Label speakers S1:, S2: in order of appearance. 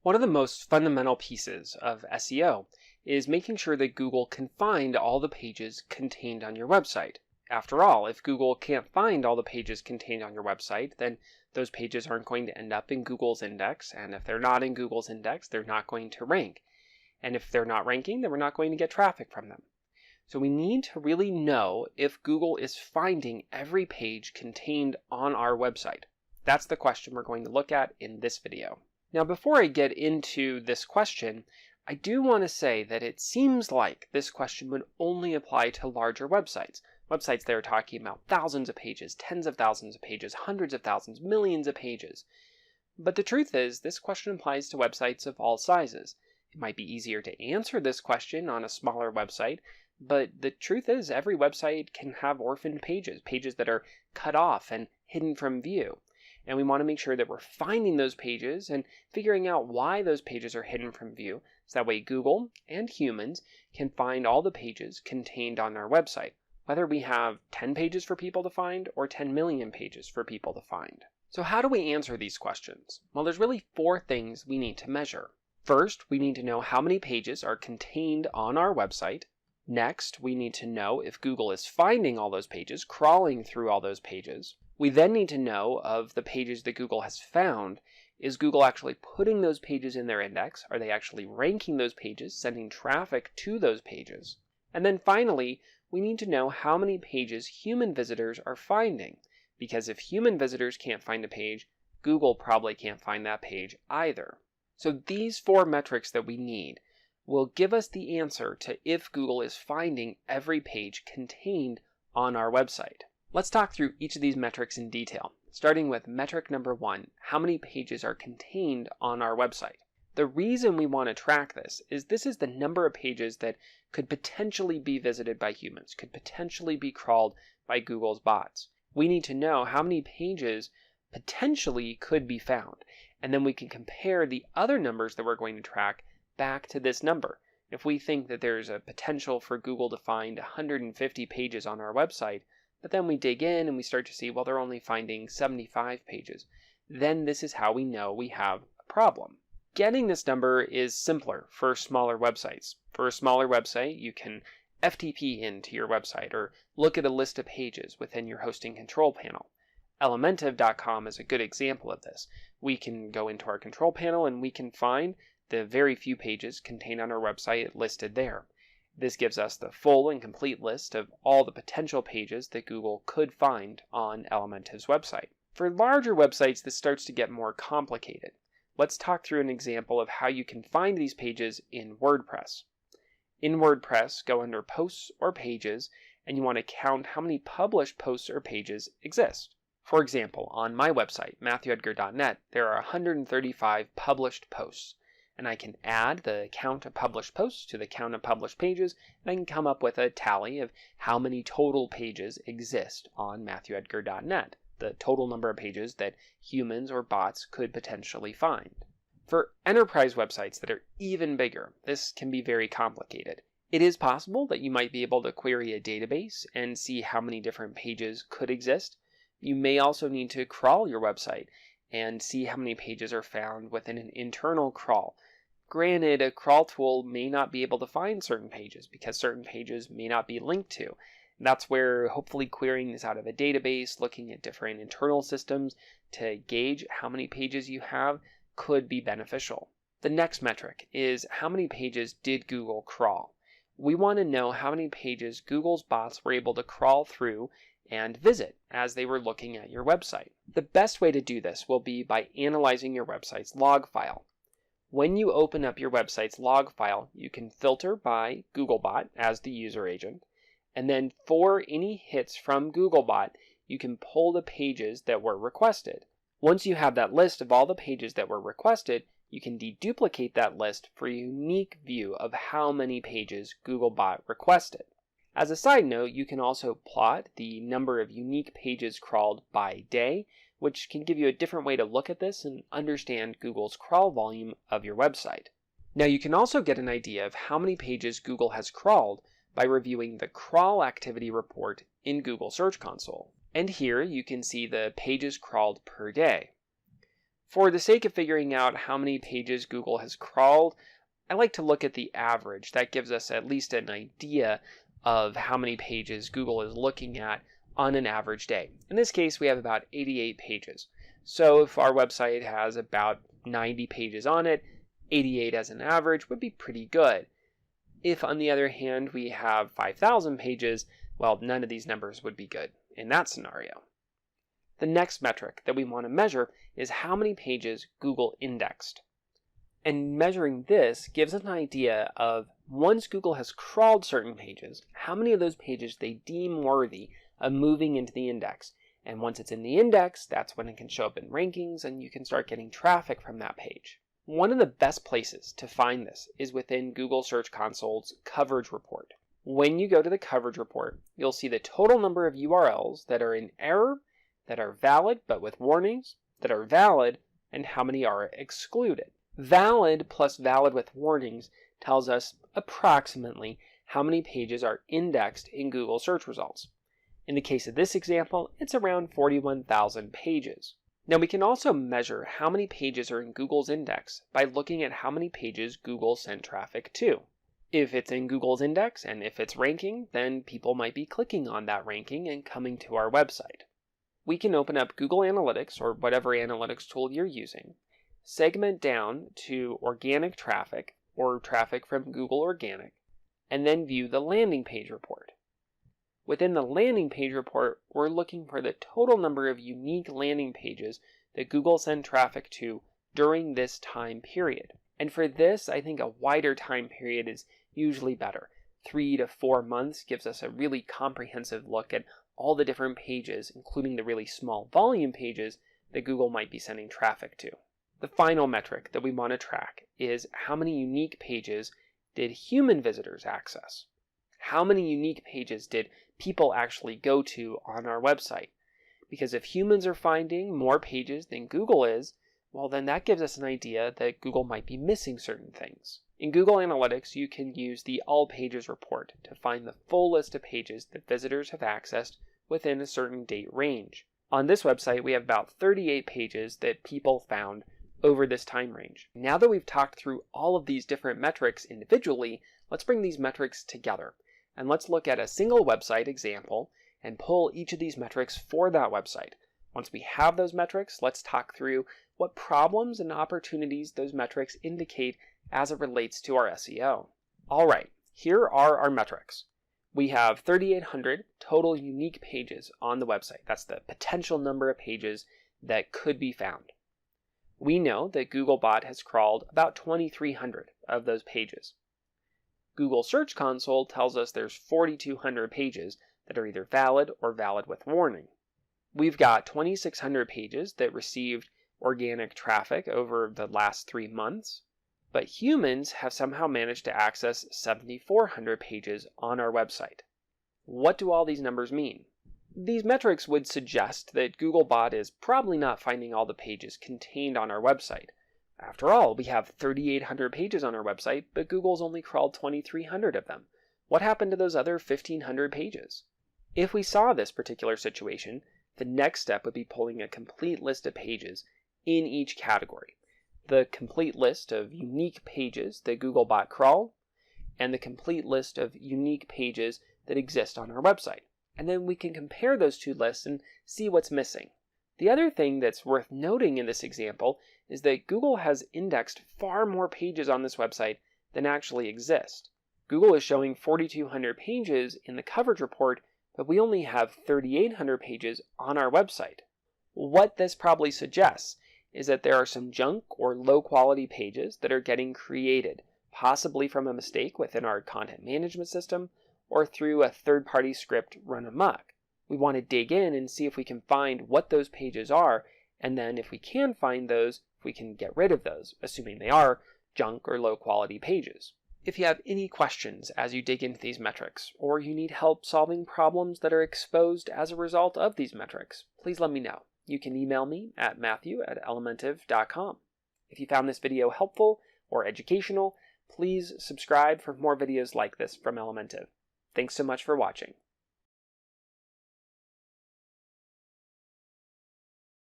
S1: One of the most fundamental pieces of SEO is making sure that Google can find all the pages contained on your website. After all, if Google can't find all the pages contained on your website, then those pages aren't going to end up in Google's index, and if they're not in Google's index, they're not going to rank. And if they're not ranking, then we're not going to get traffic from them. So we need to really know if Google is finding every page contained on our website. That's the question we're going to look at in this video. Now, before I get into this question, I do want to say that it seems like this question would only apply to larger websites. Websites that are talking about thousands of pages, tens of thousands of pages, hundreds of thousands, millions of pages. But the truth is, this question applies to websites of all sizes. It might be easier to answer this question on a smaller website, but the truth is every website can have orphaned pages, pages that are cut off and hidden from view. And we want to make sure that we're finding those pages and figuring out why those pages are hidden from view, so that way Google and humans can find all the pages contained on our website, whether we have 10 pages for people to find or 10 million pages for people to find. So how do we answer these questions? Well, there's really 4 things we need to measure. First, we need to know how many pages are contained on our website. Next, we need to know if Google is finding all those pages, crawling through all those pages. We then need to know of the pages that Google has found. Is Google actually putting those pages in their index? Are they actually ranking those pages, sending traffic to those pages? And then finally, we need to know how many pages human visitors are finding. Because if human visitors can't find a page, Google probably can't find that page either. So these 4 metrics that we need will give us the answer to if Google is finding every page contained on our website. Let's talk through each of these metrics in detail, starting with metric number 1, how many pages are contained on our website. The reason we want to track this is the number of pages that could potentially be visited by humans, could potentially be crawled by Google's bots. We need to know how many pages potentially could be found, and then we can compare the other numbers that we're going to track back to this number. If we think that there's a potential for Google to find 150 pages on our website, but then we dig in and we start to see, well, they're only finding 75 pages. Then this is how we know we have a problem. Getting this number is simpler for smaller websites. For a smaller website, you can FTP into your website or look at a list of pages within your hosting control panel. Elementive.com is a good example of this. We can go into our control panel and we can find the very few pages contained on our website listed there. This gives us the full and complete list of all the potential pages that Google could find on Elementive's website. For larger websites, this starts to get more complicated. Let's talk through an example of how you can find these pages in WordPress. In WordPress, go under Posts or Pages, and you want to count how many published posts or pages exist. For example, on my website, MatthewEdgar.net, there are 135 published posts. And I can add the count of published posts to the count of published pages, and I can come up with a tally of how many total pages exist on MatthewEdgar.net, the total number of pages that humans or bots could potentially find. For enterprise websites that are even bigger, this can be very complicated. It is possible that you might be able to query a database and see how many different pages could exist. You may also need to crawl your website and see how many pages are found within an internal crawl. Granted, a crawl tool may not be able to find certain pages because certain pages may not be linked to. That's where hopefully querying this out of a database, looking at different internal systems to gauge how many pages you have could be beneficial. The next metric is how many pages did Google crawl? We want to know how many pages Google's bots were able to crawl through and visit as they were looking at your website. The best way to do this will be by analyzing your website's log file. When you open up your website's log file, you can filter by Googlebot as the user agent, and then for any hits from Googlebot, you can pull the pages that were requested. Once you have that list of all the pages that were requested, you can deduplicate that list for a unique view of how many pages Googlebot requested. As a side note, you can also plot the number of unique pages crawled by day, which can give you a different way to look at this and understand Google's crawl volume of your website. Now you can also get an idea of how many pages Google has crawled by reviewing the crawl activity report in Google Search Console. And here you can see the pages crawled per day. For the sake of figuring out how many pages Google has crawled, I like to look at the average. That gives us at least an idea of how many pages Google is looking at on an average day. In this case, we have about 88 pages. So if our website has about 90 pages on it, 88 as an average would be pretty good. If, on the other hand, we have 5,000 pages, well, none of these numbers would be good in that scenario. The next metric that we want to measure is how many pages Google indexed. And measuring this gives us an idea of, once Google has crawled certain pages, how many of those pages they deem worthy of moving into the index. And once it's in the index, that's when it can show up in rankings and you can start getting traffic from that page. One of the best places to find this is within Google Search Console's coverage report. When you go to the coverage report, you'll see the total number of URLs that are in error, that are valid but with warnings, that are valid, and how many are excluded. Valid plus valid with warnings tells us approximately how many pages are indexed in Google search results. In the case of this example, it's around 41,000 pages. Now we can also measure how many pages are in Google's index by looking at how many pages Google sent traffic to. If it's in Google's index and if it's ranking, then people might be clicking on that ranking and coming to our website. We can open up Google Analytics or whatever analytics tool you're using, segment down to organic traffic or traffic from Google Organic, and then view the landing page report. Within the landing page report, we're looking for the total number of unique landing pages that Google sent traffic to during this time period. And for this, I think a wider time period is usually better. 3 to 4 months gives us a really comprehensive look at all the different pages, including the really small volume pages that Google might be sending traffic to. The final metric that we want to track is how many unique pages did human visitors access? How many unique pages did people actually go to on our website? Because if humans are finding more pages than Google is, well, then that gives us an idea that Google might be missing certain things. In Google Analytics, you can use the All Pages report to find the full list of pages that visitors have accessed within a certain date range. On this website, we have about 38 pages that people found over this time range. Now that we've talked through all of these different metrics individually, let's bring these metrics together. And let's look at a single website example and pull each of these metrics for that website. Once we have those metrics, let's talk through what problems and opportunities those metrics indicate as it relates to our SEO. All right, here are our metrics. We have 3,800 total unique pages on the website. That's the potential number of pages that could be found. We know that Googlebot has crawled about 2,300 of those pages. Google Search Console tells us there's 4,200 pages that are either valid or valid with warning. We've got 2,600 pages that received organic traffic over the last 3 months, but humans have somehow managed to access 7,400 pages on our website. What do all these numbers mean? These metrics would suggest that Googlebot is probably not finding all the pages contained on our website. After all, we have 3,800 pages on our website, but Google's only crawled 2,300 of them. What happened to those other 1,500 pages? If we saw this particular situation, the next step would be pulling a complete list of pages in each category. The complete list of unique pages that Googlebot crawled, and the complete list of unique pages that exist on our website. And then we can compare those two lists and see what's missing. The other thing that's worth noting in this example is that Google has indexed far more pages on this website than actually exist. Google is showing 4,200 pages in the coverage report, but we only have 3,800 pages on our website. What this probably suggests is that there are some junk or low quality pages that are getting created, possibly from a mistake within our content management system or through a third-party script run amok. We want to dig in and see if we can find what those pages are, and then if we can find those, if we can get rid of those, assuming they are junk or low quality pages. If you have any questions as you dig into these metrics, or you need help solving problems that are exposed as a result of these metrics, please let me know. You can email me at matthew@elementive.com. If you found this video helpful or educational, please subscribe for more videos like this from Elementive. Thanks so much for watching.